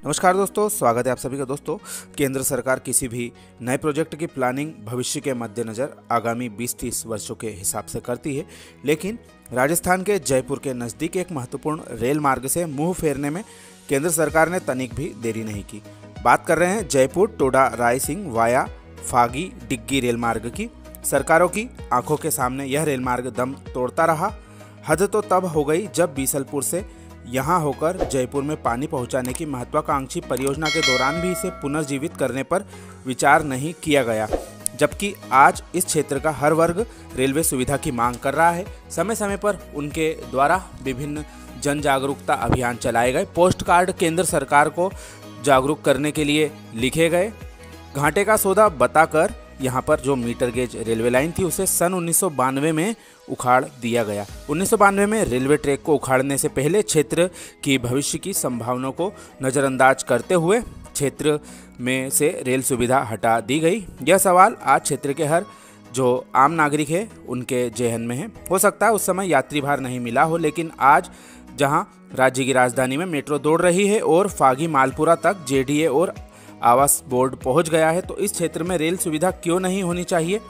नमस्कार दोस्तों, स्वागत है आप सभी का। दोस्तों, केंद्र सरकार किसी भी नए प्रोजेक्ट की प्लानिंग भविष्य के मद्देनज़र आगामी 20-30 वर्षों के हिसाब से करती है, लेकिन राजस्थान के जयपुर के नज़दीक एक महत्वपूर्ण रेल मार्ग से मुंह फेरने में केंद्र सरकार ने तनिक भी देरी नहीं की। बात कर रहे हैं जयपुर टोडा रायसिंग वाया फागी डिग्गी रेल मार्ग की। सरकारों की आंखों के सामने यह रेल मार्ग दम तोड़ता रहा। हद तो तब हो गई जब बीसलपुर से यहां होकर जयपुर में पानी पहुंचाने की महत्वाकांक्षी परियोजना के दौरान भी इसे पुनर्जीवित करने पर विचार नहीं किया गया, जबकि आज इस क्षेत्र का हर वर्ग रेलवे सुविधा की मांग कर रहा है। समय समय पर उनके द्वारा विभिन्न जन जागरूकता अभियान चलाए गए, पोस्ट कार्ड केंद्र सरकार को जागरूक करने के लिए लिखे गए। घाटे का सौदा बताकर यहाँ पर जो मीटर गेज रेलवे लाइन थी उसे सन 1992 में उखाड़ दिया गया। 1992 में रेलवे ट्रैक को उखाड़ने से पहले क्षेत्र की भविष्य की संभावनाओं को नज़रअंदाज करते हुए क्षेत्र में से रेल सुविधा हटा दी गई। यह सवाल आज क्षेत्र के हर जो आम नागरिक है उनके जेहन में है। हो सकता है उस समय यात्री भार नहीं मिला हो, लेकिन आज जहां राज्य की राजधानी में मेट्रो दौड़ रही है और फागी मालपुरा तक जेडीए और आवास बोर्ड पहुंच गया है, तो इस क्षेत्र में रेल सुविधा क्यों नहीं होनी चाहिए।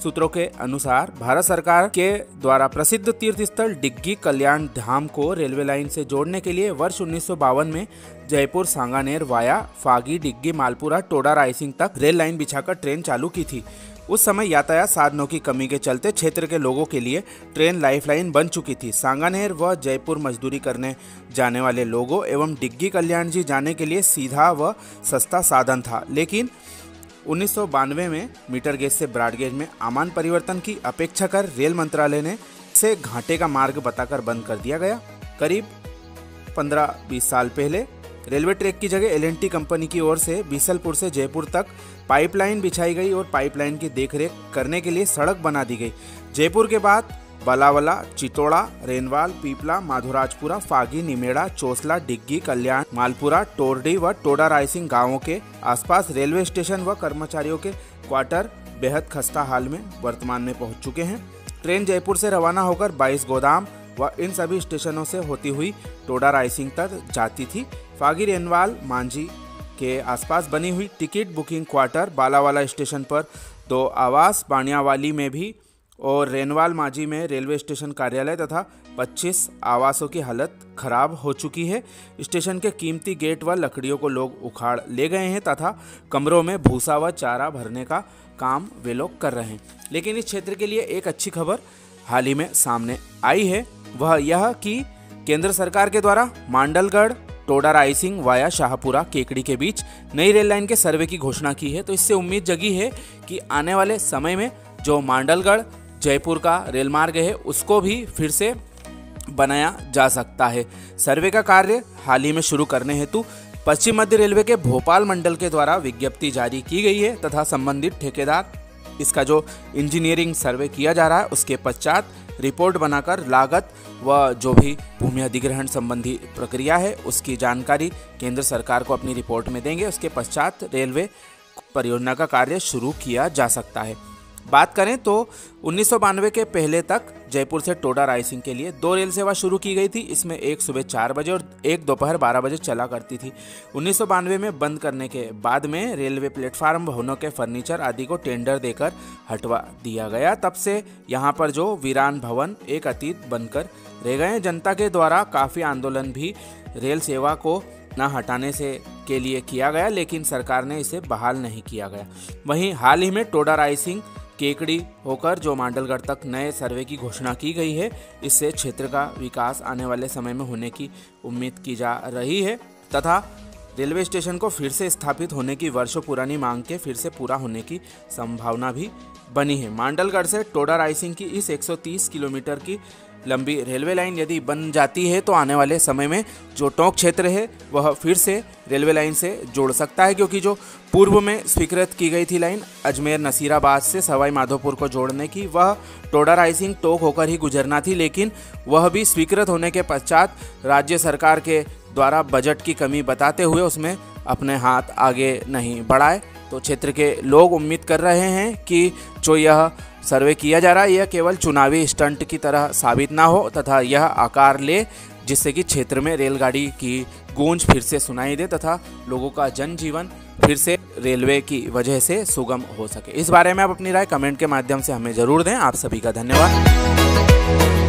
सूत्रों के अनुसार भारत सरकार के द्वारा प्रसिद्ध तीर्थ स्थल डिग्गी कल्याण धाम को रेलवे लाइन से जोड़ने के लिए वर्ष 1952 में जयपुर सांगानेर वाया फागी डिग्गी मालपुरा टोडा रायसिंग तक रेल लाइन बिछाकर ट्रेन चालू की थी। उस समय यातायात साधनों की कमी के चलते क्षेत्र के लोगों के लिए ट्रेन लाइफलाइन बन चुकी थी। सांगानेर व जयपुर मजदूरी करने जाने वाले लोगों एवं डिग्गी कल्याण जी जाने के लिए सीधा व सस्ता साधन था, लेकिन 1992 में मीटर गेज से ब्रॉड गेज में आमान परिवर्तन की अपेक्षा कर रेल मंत्रालय ने इसे घाटे का मार्ग बताकर बंद कर दिया गया। करीब 15-20 साल पहले रेलवे ट्रैक की जगह एल&टी कंपनी की ओर से बीसलपुर से जयपुर तक पाइपलाइन बिछाई गई और पाइपलाइन की देखरेख करने के लिए सड़क बना दी गई। जयपुर के बाद बलावला, चितौड़ा, रेनवाल, पीपला, माधोराजपुरा, फागी, निमेड़ा, चोसला, डिग्गी, कल्याण, मालपुरा, टोरडी व टोडा रायसिंग गांवों के आसपास रेलवे स्टेशन व कर्मचारियों के क्वार्टर बेहद खस्ता हाल में वर्तमान में पहुंच चुके हैं। ट्रेन जयपुर से रवाना होकर 22 गोदाम व इन सभी स्टेशनों से होती हुई टोडा रायसिंग तक जाती थी। फागी, रेनवाल, मांझी के आसपास बनी हुई ticket booking quarter, Balawala station पर 2 आवास, बाणियावाली में भी और रेनवाल मांझी में रेलवे स्टेशन कार्यालय तथा 25 आवासों की हालत खराब हो चुकी है। स्टेशन के कीमती गेट व लकड़ियों को लोग उखाड़ ले गए हैं तथा कमरों में भूसा व चारा भरने का काम वे लोग कर रहे हैं। लेकिन इस क्षेत्र के लिए एक अच्छी खबर हाल ही में सामने आई है, वह यह कि केंद्र सरकार के द्वारा मांडलगढ़ टोडा रायसिंग वाया शाहपुरा केकड़ी के बीच नई रेल लाइन के सर्वे की घोषणा की है। तो इससे उम्मीद जगी है कि आने वाले समय में जो मांडलगढ़ जयपुर का रेल मार्ग है उसको भी फिर से बनाया जा सकता है। सर्वे का कार्य हाल ही में शुरू करने हेतु पश्चिम मध्य रेलवे के भोपाल मंडल के द्वारा विज्ञप्ति जारी की गई है तथा संबंधित ठेकेदार इसका जो इंजीनियरिंग सर्वे किया जा रहा है उसके पश्चात रिपोर्ट बनाकर लागत व जो भी भूमि अधिग्रहण संबंधी प्रक्रिया है उसकी जानकारी केंद्र सरकार को अपनी रिपोर्ट में देंगे। उसके पश्चात रेलवे परियोजना का कार्य शुरू किया जा सकता है। बात करें तो 1992 के पहले तक जयपुर से टोडा रायसिंग के लिए 2 रेल सेवा शुरू की गई थी। इसमें एक सुबह 4 बजे और एक दोपहर 12 बजे चला करती थी। 1992 में बंद करने के बाद में रेलवे प्लेटफार्म भवनों के फर्नीचर आदि को टेंडर देकर हटवा दिया गया। तब से यहाँ पर जो वीरान भवन एक अतीत बनकर रह गए। जनता के द्वारा काफ़ी आंदोलन भी रेल सेवा को न हटाने से के लिए किया गया, लेकिन सरकार ने इसे बहाल नहीं किया गया। वहीं हाल ही में टोडा रायसिंग केकड़ी होकर जो मांडलगढ़ तक नए सर्वे की घोषणा की गई है, इससे क्षेत्र का विकास आने वाले समय में होने की उम्मीद की जा रही है तथा रेलवे स्टेशन को फिर से स्थापित होने की वर्षों पुरानी मांग के फिर से पूरा होने की संभावना भी बनी है। मांडलगढ़ से टोडा रायसिंग की इस 130 किलोमीटर की लंबी रेलवे लाइन यदि बन जाती है तो आने वाले समय में जो टोंक क्षेत्र है वह फिर से रेलवे लाइन से जोड़ सकता है, क्योंकि जो पूर्व में स्वीकृत की गई थी लाइन अजमेर नसीराबाद से सवाई माधोपुर को जोड़ने की, वह टोडा रायसिंग टोंक होकर ही गुजरना थी, लेकिन वह भी स्वीकृत होने के पश्चात राज्य सरकार के द्वारा बजट की कमी बताते हुए उसमें अपने हाथ आगे नहीं बढ़ाए। तो क्षेत्र के लोग उम्मीद कर रहे हैं कि जो यह सर्वे किया जा रहा है यह केवल चुनावी स्टंट की तरह साबित ना हो तथा यह आकार ले जिससे कि क्षेत्र में रेलगाड़ी की गूंज फिर से सुनाई दे तथा लोगों का जनजीवन फिर से रेलवे की वजह से सुगम हो सके। इस बारे में आप अपनी राय कमेंट के माध्यम से हमें जरूर दें। आप सभी का धन्यवाद।